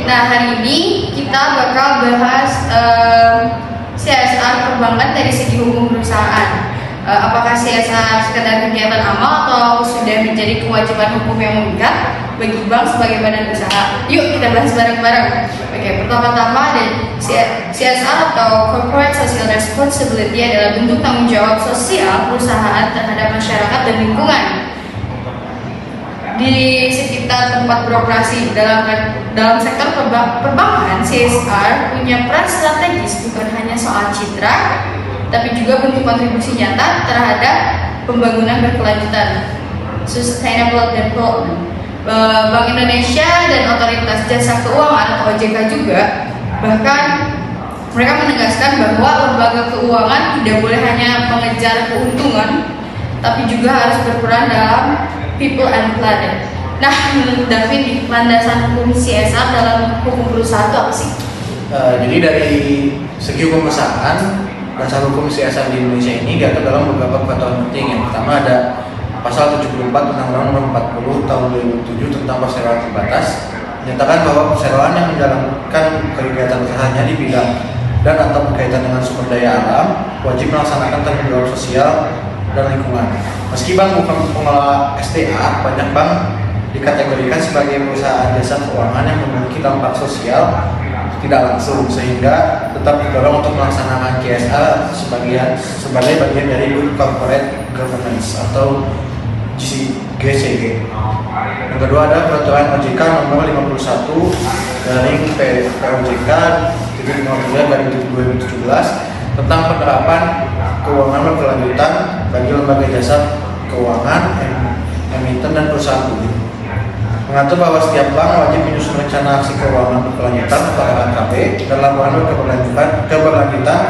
Nah hari ini kita bakal bahas CSR perbankan dari segi hukum perusahaan. Apakah CSR sekedar kegiatan amal atau sudah menjadi kewajiban hukum yang mengikat bagi bank sebagai badan usaha? Yuk kita bahas bareng-bareng. Oke, pertama-tama CSR atau Corporate Social Responsibility adalah bentuk tanggung jawab sosial perusahaan terhadap masyarakat dan lingkungan di sekitar tempat beroperasi. Dalam sektor perbankan, CSR punya peran strategis bukan hanya soal citra, tapi juga bentuk kontribusi nyata terhadap pembangunan berkelanjutan, sustainable development. Bank Indonesia dan Otoritas Jasa Keuangan atau OJK juga bahkan mereka menegaskan bahwa lembaga keuangan tidak boleh hanya mengejar keuntungan, tapi juga harus berperan dalam people and planet. Nah, menurut David, landasan hukum CSR dalam hukum perusahaan itu apa sih? Jadi dari segi hukum perusahaan, dasar hukum CSR di Indonesia ini diatur dalam beberapa peraturan penting. Yang pertama ada Pasal 74 Undang-Undang Nomor 40 Tahun 2007 tentang perseroan terbatas, menyatakan bahwa perseroan yang menjalankan kegiatan usahanya di bidang dan atau berkaitan dengan sumber daya alam wajib melaksanakan tanggung jawab sosial dan lingkungan. Meski bank bukan pengelola SDA, banyak bank dikategorikan sebagai perusahaan jasa keuangan yang memiliki dampak sosial tidak langsung, sehingga tetap didorong untuk melaksanakan CSR sebagai bagian dari Good Corporate Governance atau GCG. Yang kedua ada peraturan OJK nomor 51 dari POJK 73 dari 2017 tentang penerapan keuangan berkelanjutan bagi lembaga jasa keuangan, emiten dan perusahaan publik. Mengatur bahwa setiap bank wajib menyusun rencana aksi keuangan berkelanjutan atau RKB dan laporan keberlanjutan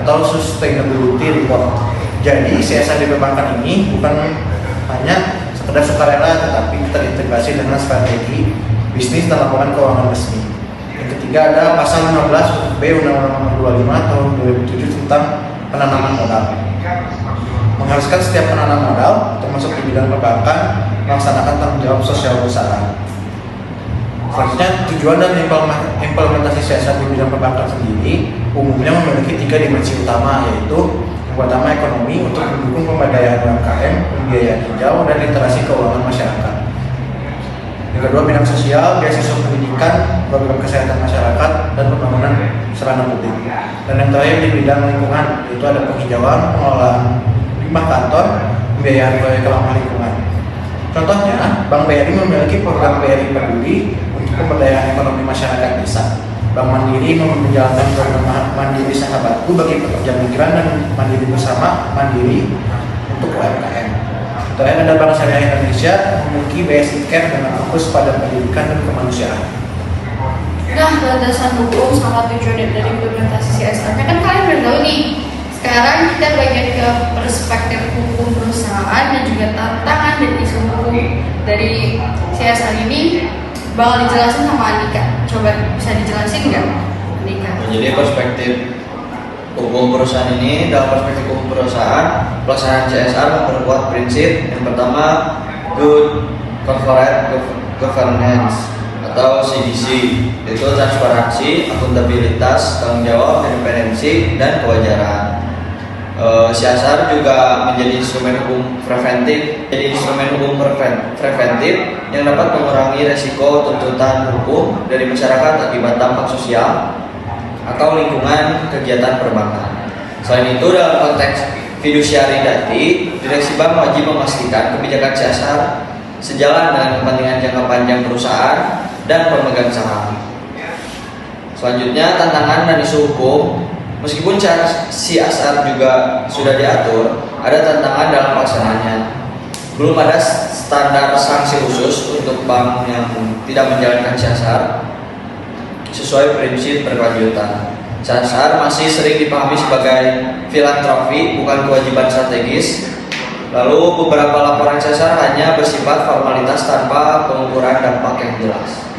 atau sustainability report. Jadi CSR di perbankan ini bukan hanya sekedar sukarela, tetapi terintegrasi dengan strategi bisnis dan laporan keuangan resmi. Yang ketiga ada Pasal 15 B Undang-Undang Nomor 25 Tahun 2007 tentang penanaman modal. Mengharuskan setiap penanam modal, termasuk di bidang perbankan, melaksanakan tanggung jawab sosial perusahaan. Selanjutnya, tujuan dan implementasi CSR di bidang perbankan sendiri umumnya memiliki 3 dimensi utama, yaitu yang pertama ekonomi untuk mendukung pemberdayaan UMKM, pembiayaan hijau, dan literasi keuangan masyarakat. Yang kedua bidang sosial, beasiswa pendidikan, program kesehatan masyarakat, dan pembangunan sarana publik. Dan yang terakhir di bidang lingkungan, yaitu ada penghijauan, pengelolaan limbah kantor, pembiayaan proyek ramah lingkungan. Contohnya, Bank BRI memiliki program BRI Peduli untuk pemberdayaan ekonomi masyarakat desa. Bank Mandiri menjalankan program Mandiri Sahabatku bagi pekerja migran dan Mandiri Bersama Mandiri untuk UMKM. Terakhir ada Bank Syariah Indonesia memiliki BSI Care dengan fokus pada pendidikan dan kemanusiaan. Nah, landasan hukum sama tujuan dari implementasi CSR. Kan kalian udah tahu nih. Sekarang kita bagian ke perspektif hukum perusahaan dan juga tantangan dan isu hukum dari CSR ini bakal dijelasin sama Andika. Coba bisa dijelasin nggak, Andika? Jadi perspektif hukum perusahaan ini, dalam perspektif hukum perusahaan, pelaksanaan CSR memperkuat prinsip yang pertama Good Corporate Governance atau CGC, yaitu transparansi, akuntabilitas, tanggung jawab, independensi, dan kewajaran. CSR juga menjadi instrumen hukum preventif, yang dapat mengurangi resiko tuntutan hukum dari masyarakat akibat dampak sosial atau lingkungan kegiatan perbankan. Selain itu, dalam konteks fiduciary duty, direksi bank wajib memastikan kebijakan CSR sejalan dengan kepentingan jangka panjang perusahaan dan pemegang saham. Selanjutnya, tantangan dan isu hukum. Meskipun CSR juga sudah diatur, ada tantangan dalam pelaksanaannya. Belum ada standar sanksi khusus untuk bank yang tidak menjalankan CSR sesuai prinsip berkelanjutan. CSR masih sering dipahami sebagai filantropi, bukan kewajiban strategis. Lalu beberapa laporan CSR hanya bersifat formalitas tanpa pengukuran dampak yang jelas.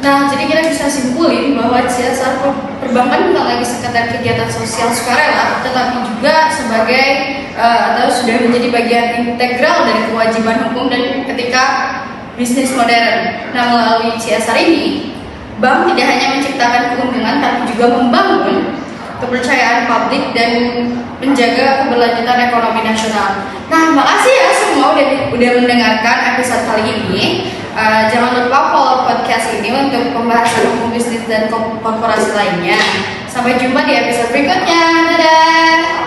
Nah, jadi kita bisa simpulin bahwa CSR perbankan bukan lagi sekedar kegiatan sosial sukarela, tetapi juga sebagai atau sudah menjadi bagian integral dari kewajiban hukum dan ketika bisnis modern. Nah, melalui CSR ini, bank tidak hanya menciptakan keuntungan tapi juga membangun kepercayaan publik dan menjaga keberlanjutan ekonomi nasional. Nah, makasih ya semua udah mendengarkan episode kali ini. Jangan lupa follow podcast ini untuk pembahasan hukum bisnis dan korporasi lainnya. Sampai jumpa di episode berikutnya. Dadah!